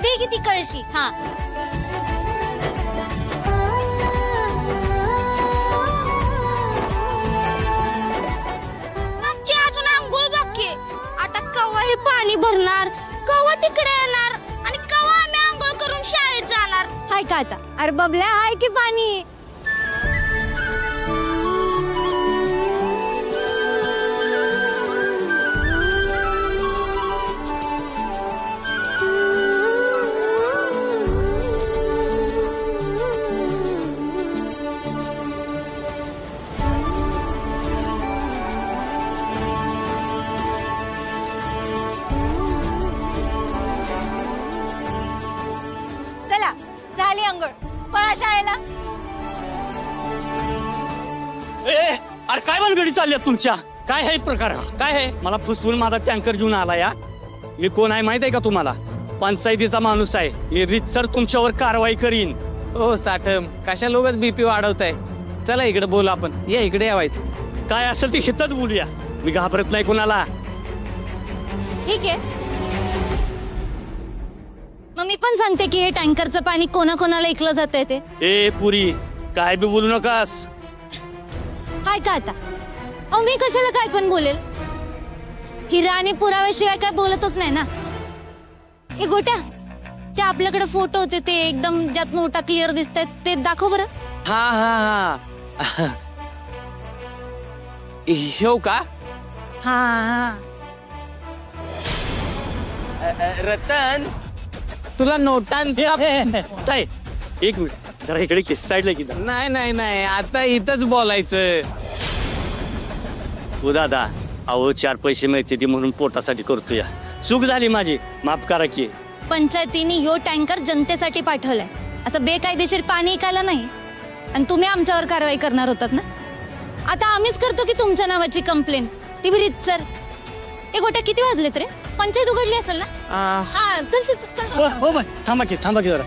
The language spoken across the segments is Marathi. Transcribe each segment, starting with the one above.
दे किती कळशी. हा अजून अंघोळ बाकी. आता कवा हे पाणी भरणार, कवा तिकडे येणार आणि कवा आम्ही अंघोळ करून शाळेत जाणार. हाय का आता? अरे बबल्या हाय की पाणी. झाली अंघोळ, पळा शाळेला. अरे काय भानगडी चालल्या तुमच्या? काय आहे प्रकार? काय आहे? मला फसवून माझा टँकर घेऊन आला या. मी कोण आहे माहित आहे का तुम्हाला? पंचायतीचा माणूस आहे. मी रीतसर तुमच्यावर कारवाई करीन. ओ साठम, कशा लोकच बीपी वाढवताय? चला इकडे बोलू आपण. या इकडे यावायचं. काय असेल ते हितच बोलूया. मी घाबरत नाही कोणाला. ठीक आहे, मग मी पण सांगते की हे टँकरचं पाणी कोणाकोणाला ऐकलं जातंय ते. ए पुरी, काय बी बोलू नकास. हाय का आता? अहो मी कशाला काय पण बोलेल? हिरा आणि पुराव्याशिवाय काय बोलतच नाही ना. हे गोट्या, ते आपल्याकडे फोटो होते ते एकदम ज्यात नोटा क्लिअर दिसतायत ते दाखव बरं. हा हा हा हो का? हा रतन, तुला नोटां एक मिनिट जरा इकडे की साईडला की. नाही नाही नाही, आता इथंच बोलायचं. हो दादा, अहो 4 पैसे मिळते म्हणून पोटासाठी करतो या. चूक झाली माझी, माफ करा की. पंचायतीने ह्यो टँकर जनतेसाठी पाठवलाय. असं बेकायदेशीर पाणी ऐकायला नाही. आणि तुम्ही आमच्यावर कारवाई करणार होतात ना. आता आम्हीच करतो की तुमच्या नावाची कंप्लेंट. ती विरीत सर. ए गोट्या, किती वाजलेत रे? पंचायत उघडली असेल ना? हा चल चल चल. हो बाय, थांबा की जरा.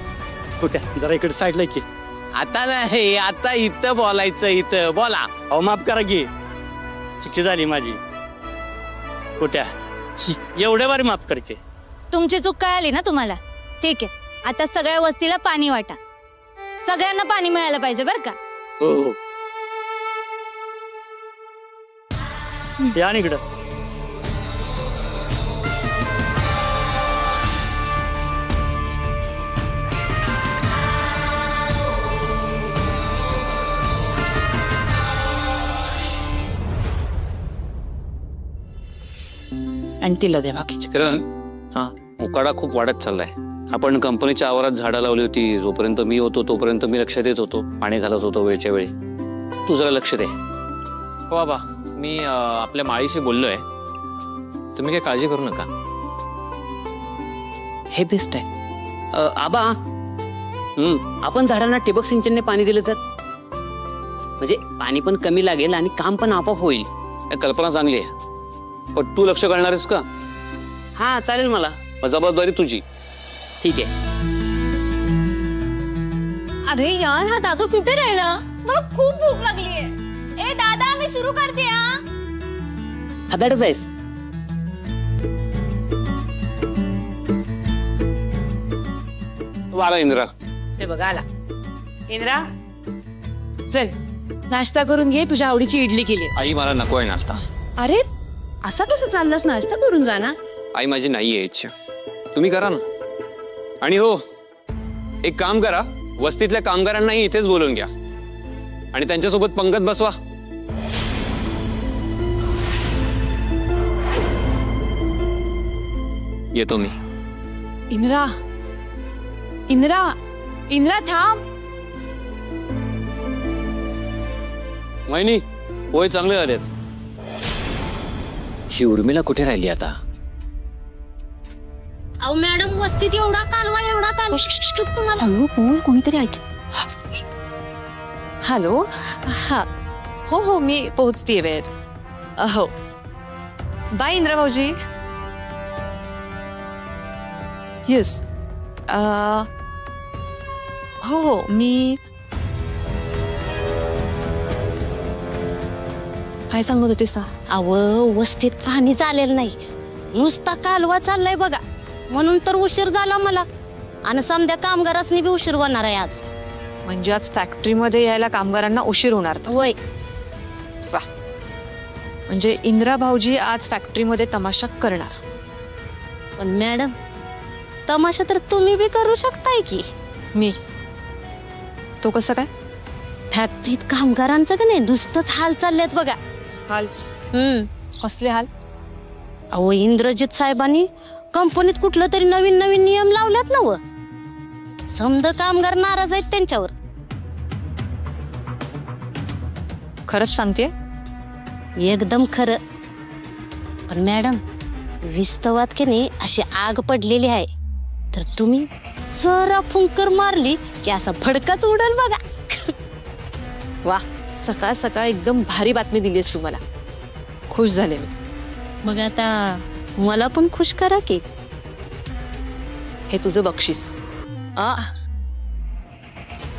कुठे जरा इकडे साईडला की. आता नाही, आता इथं बोलायचं. इथं बोला. अहो माफ करा की, चुकी झाली माझी. कुठे एवढ्या बारी माफ कर की. तुमची चूक काय आली ना तुम्हाला. ठीक आहे, आता सगळ्या वस्तीला पाणी वाटा. सगळ्यांना पाणी मिळायला पाहिजे बरं का. हो या इकडं. आणि तिला द्या बाकीचे. किरण, हा उकाडा खूप वाढत चाललाय. आपण कंपनीच्या आवारात झाडं लावली होती. जोपर्यंत मी होतो तोपर्यंत मी लक्ष देत होतो, पाणी घालत होतो वेळच्या वेळी. तू जरा लक्ष दे. हो बाबा, मी आपल्या माळीशी बोललोय. तुम्ही काही काळजी करू नका. हे बेस्ट आहे. आबा, आपण झाडांना ठिबक सिंचनने पाणी दिलं तर म्हणजे पाणी पण कमी लागेल आणि काम पण आपोआप होईल. कल्पना चांगली आहे, पण तू लक्ष करणार आहेस का? हा चालेल मला. जबाबदारी तुझी. ठीक आहे. अरे यार, हा दादा कुठे राहिला? मला खूप भूक लागलीये. ए दादा, मी सुरू करते. हादाडच आहेस. आला इंद्रा. ते बघा आला. इंद्रा चल नाश्ता करून घे. तुझ्या आवडीची इडली केली. आई, मला नको आहे नाश्ता. अरे असा कसं चाललास? नाश्ता करून जा ना. आई, माझी नाहीये इच्छा. तुम्ही करा ना. आणि हो, एक काम करा, वस्तीतल्या कामगारांनाही इथेच बोलून घ्या आणि त्यांच्यासोबत पंगत बसवा. येतो मी. इंद्रा, इंद्रा, इंद्रा थांब. वहिनी, पोहे चांगले झालेत. ही उर्मिला कुठे राहिली आता? अहो मॅडम, वस्तीत एवढा कालवा तुम्हाला. हॅलो, बोल, कोणीतरी ऐक. हॅलो. हा हो हो, मी पोहोचते वेळ. हो बाय इंद्रा भाऊजी. येस. हो हो, मी काय सांगत होते सा? अव वस्तीत पाणी चालेल नाही, नुसता कालवा चाललाय बघा. म्हणून तर उशीर झाला मला. आणि समध्या कामगारासनी बी उशीर होणार आहे आज. म्हणजे आज फॅक्टरीमध्ये यायला कामगारांना उशीर होणार तर. वय वा. म्हणजे इंदिरा भाऊजी आज फॅक्टरीमध्ये तमाशा करणार. पण मॅडम, तमाशा तर तुम्ही बी करू शकताय की. मी तो कसं काय? फॅक्टरीत कामगारांचं का नाही नुसतंच हाल चाललेत बघा. हाल? कसले हाल? अहो, इंद्रजित साहेबांनी कंपनीत कुठलं तरी नवीन नवीन नियम लावल्यात ना व. समद कामगार नाराज आहेत त्यांच्यावर. खरंच सांगते? एकदम खरं. पण मॅडम, विस्तवात की नाही अशी आग पडलेली आहे, तर तुम्ही जरा फुंकर मारली की असा फडकाच उडल बघा. वा, सकाळ सकाळ एकदम भारी बातमी दिलीस तू मला. खुश झाले मी. मग आता मला पण खुश करा की. हे तुझं बक्षीस.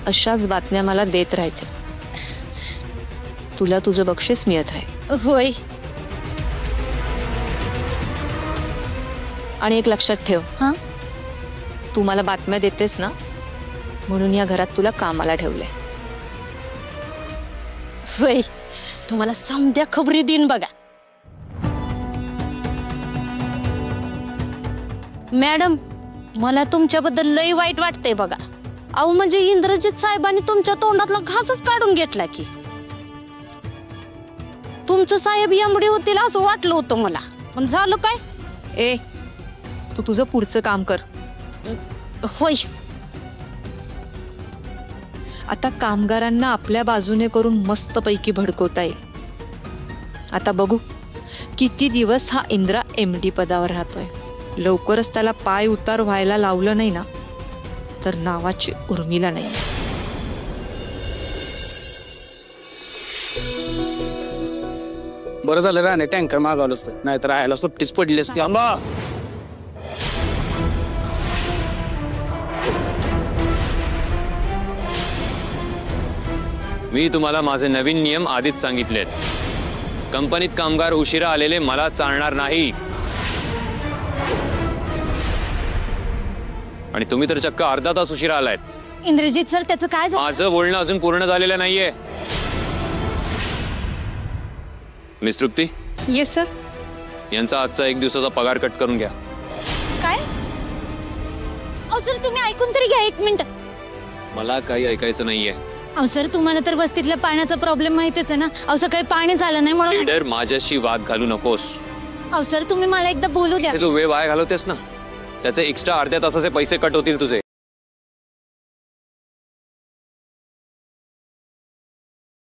अशाच बातम्या मला देत राहायचे. तुला तुझं बक्षीस मिळत राहील. होय. आणि एक लक्षात ठेव, हा, तू मला बातम्या देतेस ना, म्हणून या घरात तुला कामाला ठेवलंय. होय, तुम्हाला समध्या खबरी देईन बघा. मॅडम, मला तुमच्याबद्दल लई वाईट वाटतंय बघा. अहो, म्हणजे इंद्रजित साहेबांनी तुमच्या तोंडातला घासच काढून घेतला की. तुमचं साहेब यमडी होतील असं वाटलं होतं मला, पण झालं काय? ए, तू तुझं पुढचं काम कर. होय. आता कामगारांना आपल्या बाजूने करून मस्तपैकी भडकवता येईल. आता बघू किती दिवस हा इंद्रा MD पदावर राहतोय. लवकरच त्याला पाय उतार व्हायला लावलं नाही ना, तर नावाची उर्मिला नाही. बरं झालं राणे टँकर मागवलं असतं, नाहीतर राहायला सुट्टीच पडली असती. आंबा, मी तुम्हाला माझे नवीन नियम आधीच सांगितलेत. कंपनीत कामगार उशिरा आलेले मला चालणार नाही. आणि तुम्ही तर चक्क अर्धा तास उशिरा आलायत. इंद्रजित सर, त्याचं काय झालं? माझं बोलणं अजून पूर्ण झालेलं नाहीये. मिस तृप्ती, येस सर. यांचा आजचा 1 दिवसाचा पगार कट करून घ्या. काय? अहो सर, तुम्ही ऐकून तरी घ्या 1 मिनिट. मला काही ऐकायचं नाहीये. अहो सर, तुम्हाला तर वस्तीतल्या पाण्याचा प्रॉब्लेम माहितीच आहे ना. अहो, सकाळी पाणी झालं नाही म्हणून. लीडर, माझ्याशी वाद घालू नकोस. अहो सर, तुम्ही मला एकदा बोलू द्या. जो वेळ वाया घालवतेस ना, त्याचे एक्स्ट्रा अर्ध्या तासाचे पैसे कट होतील तुझे.